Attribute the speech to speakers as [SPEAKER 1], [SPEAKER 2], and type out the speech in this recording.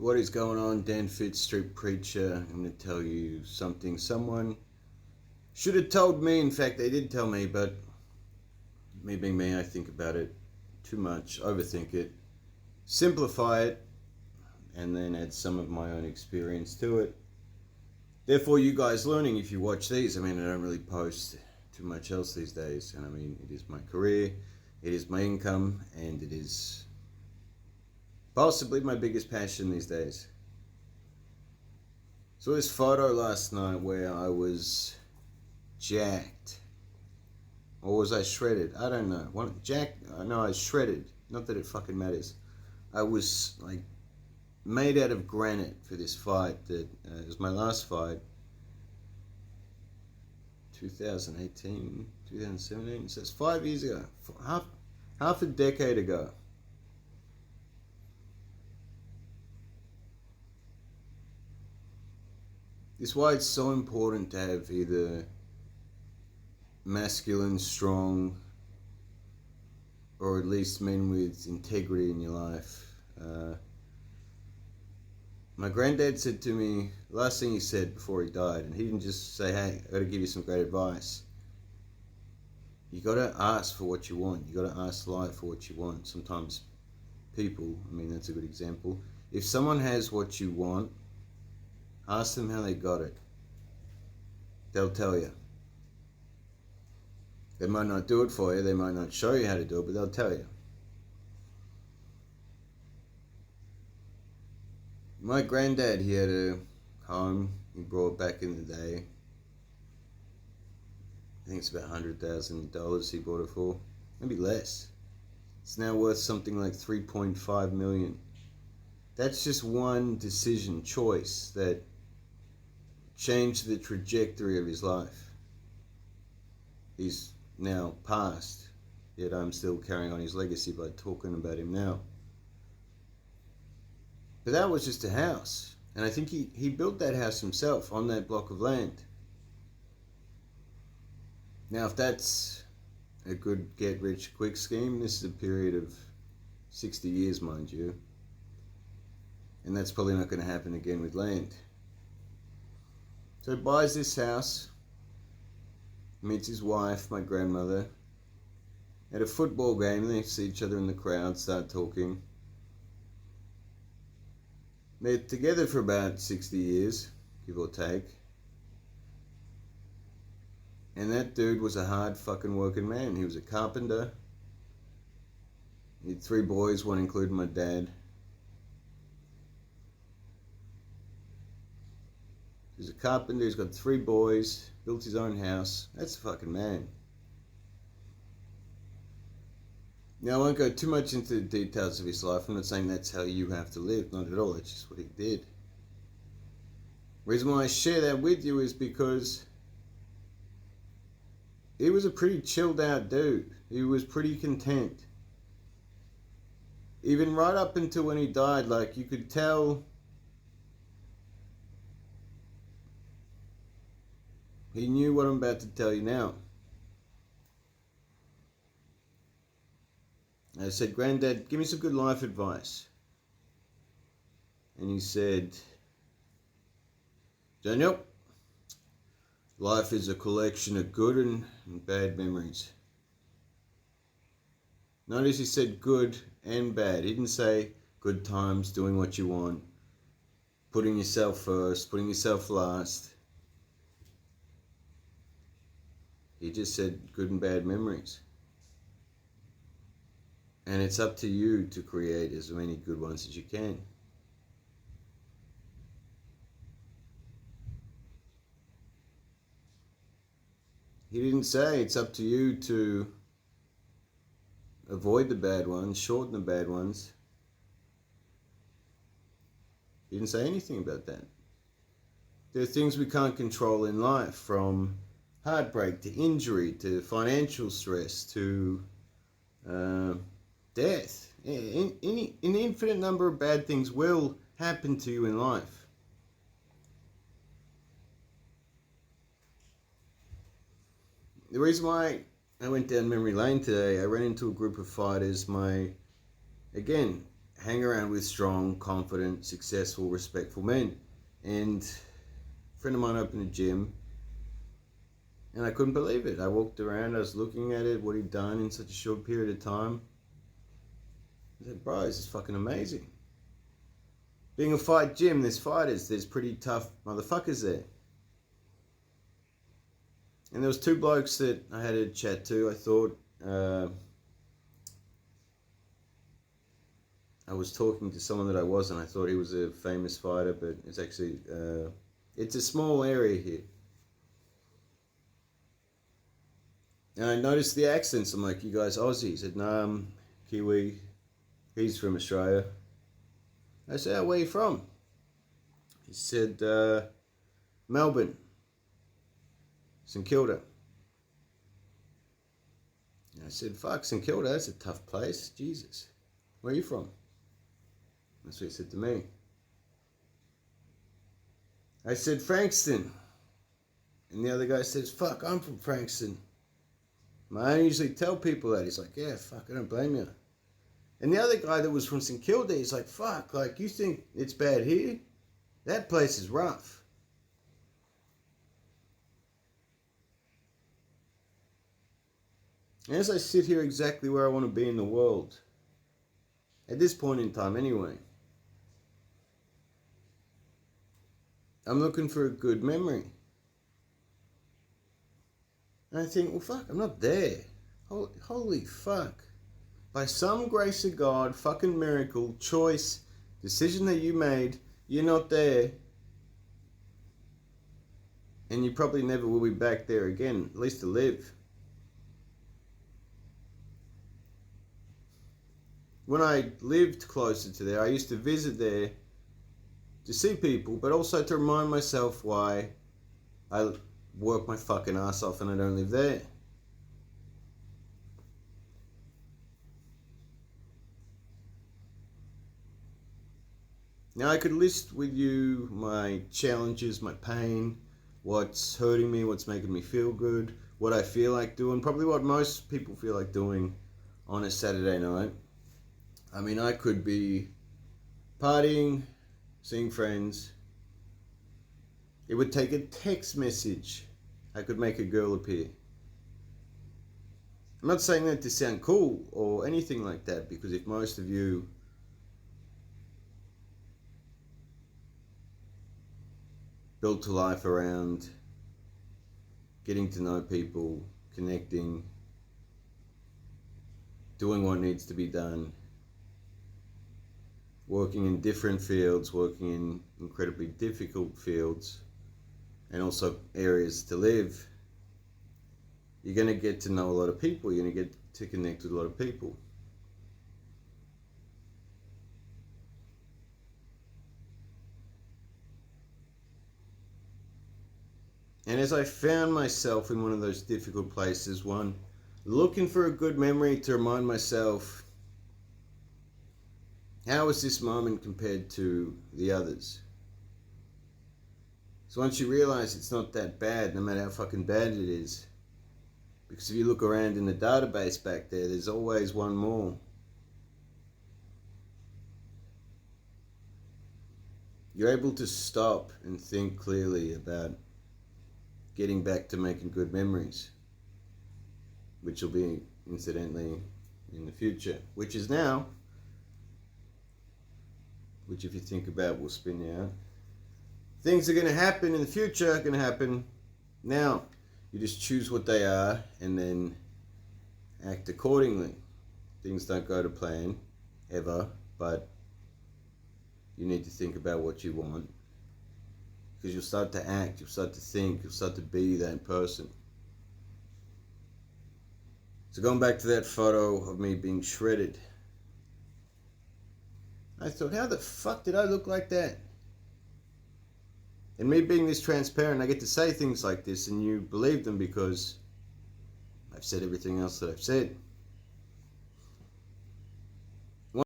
[SPEAKER 1] What is going on? Dan Fitz, Street Preacher. I'm going to tell you something someone should have told me. In fact, they did tell me, but me being me, I think about it too much, overthink it, simplify it, and then add some of my own experience to it. Therefore, you guys learning if you watch these. I mean, I don't really post too much else these days. And I mean, it is my career, it is my income, and it is possibly my biggest passion these days. So this photo last night where I was jacked. Or was I shredded? I don't know. No, I was shredded. Not that it fucking matters. I was like made out of granite for this fight. That it was my last fight. 2018, 2017. So it's 5 years ago. Half a decade ago. This is why it's so important to have either masculine, strong, or at least men with integrity in your life. My granddad said to me, last thing he said before he died, and he didn't just say, hey, I gotta give you some great advice. You gotta ask for what you want. You gotta ask life for what you want. Sometimes people, I mean, that's a good example. If someone has what you want, ask them how they got it. They'll tell you. They might not do it for you, they might not show you how to do it, but they'll tell you. My granddad, he had a home he brought back in the day. I think it's about $100,000 he bought it for. Maybe less. It's now worth something like $3.5 million. That's just one decision, choice, that changed the trajectory of his life. He's now passed, yet I'm still carrying on his legacy by talking about him now. But that was just a house. And I think he built that house himself on that block of land. Now, if that's a good get-rich-quick scheme, this is a period of 60 years, mind you. And that's probably not going to happen again with land. So he buys this house, meets his wife, my grandmother, at a football game. They see each other in the crowd, start talking. They're together for about 60 years, give or take. And that dude was a hard fucking working man. He was a carpenter. He had 3 boys, one including my dad. He's a carpenter, he's got 3 boys, built his own house. That's a fucking man. Now, I won't go too much into the details of his life. I'm not saying that's how you have to live. Not at all. That's just what he did. The reason why I share that with you is because he was a pretty chilled out dude. He was pretty content. Even right up until when he died, like, you could tell he knew what I'm about to tell you now. I said, Granddad, give me some good life advice. And he said, Daniel, life is a collection of good and bad memories. Notice he said good and bad. He didn't say good times, doing what you want, putting yourself first, putting yourself last. He just said good and bad memories. And it's up to you to create as many good ones as you can. He didn't say it's up to you to avoid the bad ones, shorten the bad ones. He didn't say anything about that. There are things we can't control in life, from heartbreak to injury to financial stress to death. An infinite number of bad things will happen to you in life. The reason why I went down memory lane today, I ran into a group of fighters. Again, hang around with strong, confident, successful, respectful men. And a friend of mine opened a gym, and I couldn't believe it. I walked around, I was looking at it, what he'd done in such a short period of time. I said, bro, this is fucking amazing. Being a fight gym, there's fighters, there's pretty tough motherfuckers there. And there was two blokes that I had a chat to. I thought I was talking to someone that I wasn't. I thought he was a famous fighter, but it's actually, it's a small area here. And I noticed the accents. I'm like, you guys Aussie? He said, no, I'm Kiwi. He's from Australia. I said, oh, where are you from? He said, Melbourne. St Kilda. And I said, fuck, St Kilda, that's a tough place. Jesus. Where are you from? That's what he said to me. I said, Frankston. And the other guy says, fuck, I'm from Frankston. I don't usually tell people that. He's like, yeah, fuck, I don't blame you. And the other guy that was from St Kilda, he's like, fuck, like, you think it's bad here? That place is rough. And as I sit here exactly where I want to be in the world, at this point in time anyway, I'm looking for a good memory. And I think, well, fuck, I'm not there. Holy fuck. By some grace of God, fucking miracle, choice, decision that you made, you're not there. And you probably never will be back there again, at least to live. When I lived closer to there, I used to visit there to see people, but also to remind myself why I work my fucking ass off and I don't live there. Now I could list with you my challenges, my pain, what's hurting me, what's making me feel good, what I feel like doing, probably what most people feel like doing on a Saturday night. I mean, I could be partying, seeing friends. It would take a text message. I could make a girl appear. I'm not saying that to sound cool or anything like that, because if most of you built a life around getting to know people, connecting, doing what needs to be done, working in different fields, working in incredibly difficult fields, and also areas to live, you're going to get to know a lot of people. You're going to get to connect with a lot of people. And as I found myself in one of those difficult places, one, looking for a good memory to remind myself, how was this moment compared to the others? So once you realize it's not that bad, no matter how fucking bad it is, because if you look around in the database back there, there's always one more. You're able to stop and think clearly about getting back to making good memories, which will be, incidentally, in the future, which is now, which if you think about will spin you out. Things are going to happen in the future, are going to happen now. You just choose what they are and then act accordingly. Things don't go to plan, ever, but you need to think about what you want. Because you'll start to act, you'll start to think, you'll start to be that person. So going back to that photo of me being shredded, I thought, how the fuck did I look like that? And me being this transparent, I get to say things like this and you believe them because I've said everything else that I've said.